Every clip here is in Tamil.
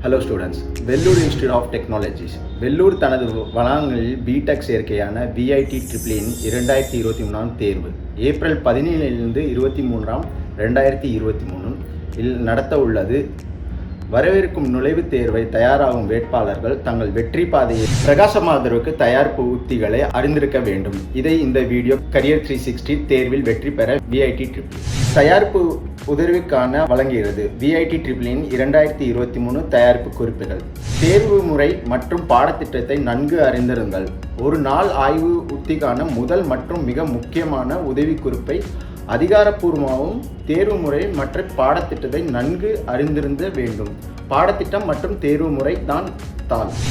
Hello students, Vellore institute of technologies Vellore தனது வளாகங்களில் பிடெக் சேர்க்கையான VITEEE 2023 தேர்வு ஏப்ரல் 17 23 இல் நடத்த உள்ளது. வரவிருக்கும் நுழைவுத் தேர்வை தயாராகும் வேட்பாளர்கள் தங்கள் வெற்றி பாதையை பிரகாசமாதற்கு தயாரிப்பு உத்திகளை அறிந்திருக்க வேண்டும். இதை இந்த வீடியோ கரியர் 360 தேர்வில் வெற்றி பெற VITEEE தயாரிப்பு உதவிக்கான வழங்குகிறது. VITEEE 2023 தயாரிப்பு குறிப்புகள். தேர்வு முறை மற்றும் பாடத்திட்டத்தை நன்கு அறிந்திருங்கள். ஒரு நாள் ஆய்வு உத்திக்கான முதல் மற்றும் மிக முக்கியமான உதவி குறிப்பை அதிகாரப்பூர்வமாகவும் தேர்வு முறை மற்றும் பாடத்திட்டத்தை நன்கு அறிந்திருந்த வேண்டும். பாடத்திட்டம் மற்றும் தேர்வு முறை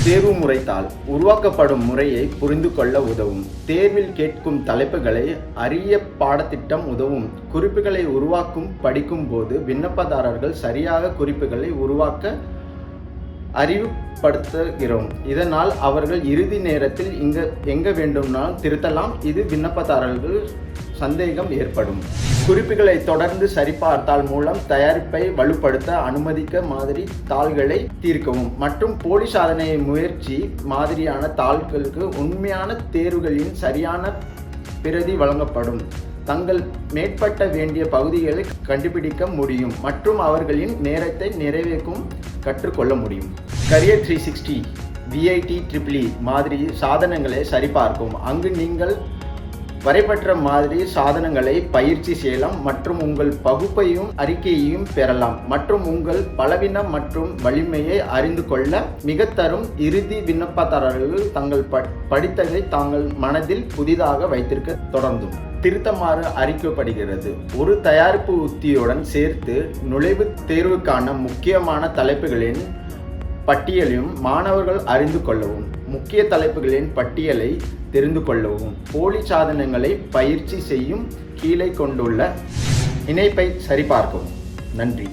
தேர்வு முறை தாள் உருவாக்கப்படும் முறையை புரிந்து கொள்ள உதவும். தேர்வில் கேட்கும் தலைப்புகளை அறிய பாடத்திட்டம் உதவும். குறிப்புகளை உருவாக்கும் படிக்கும் போது விண்ணப்பதாரர்கள் சரியாக குறிப்புகளை உருவாக்க அறிவுப்படுத்துகிறோம். இதனால் அவர்கள் இறுதி நேரத்தில் எங்க வேண்டுமானால் திருத்தலாம். இது விண்ணப்பதாரர்கள் சந்தேகம் ஏற்படும். குறிப்புகளை தொடர்ந்து சரிபார்த்தால் மூலம் தயாரிப்பை வலுப்படுத்த அனுமதிக்க மாதிரி தாள்களை தீர்க்கவும் மற்றும் போலி சாதனை முயற்சி மாதிரியான தாள்களுக்கு உண்மையான தேர்வுகளின் சரியான பிரதி வழங்கப்படும். தங்கள் மேற்பட்ட வேண்டிய பகுதிகளை கண்டுபிடிக்க முடியும் மற்றும் அவர்களின் நேரத்தை நிறைவேற்றும் கற்றுக்கொள்ள முடியும். கரியர் 360 VITEEE மாதிரி சாதனங்களை சரிபார்க்கும். அங்கு நீங்கள் வரைபற்ற மாதிரி சாதனங்களை பயிற்சி செய்யலாம் மற்றும் உங்கள் பகுப்பையும் அறிக்கையையும் பெறலாம் மற்றும் உங்கள் பலவீனம் மற்றும் வலிமையை அறிந்து கொள்ள மிக தரும். இறுதி விண்ணப்பதாரர்கள் தங்கள் படித்ததை தாங்கள் மனதில் புதிதாக வைத்திருக்க தொடர்ந்தும் திருத்தமாறு அறிக்கப்படுகிறது. ஒரு தயாரிப்பு உத்தியுடன் சேர்த்து நுழைவுத் தேர்வுக்கான முக்கியமான தலைப்புகளின் பட்டியலையும் மாணவர்கள் அறிந்து கொள்ளவும். முக்கிய தலைப்புகளின் பட்டியலை தெரிந்து கொள்ளவும். போலி சாதனங்களை பயிற்சி செய்யும் கீழே கொண்டுள்ள இணைப்பை சரிபார்க்கவும். நன்றி.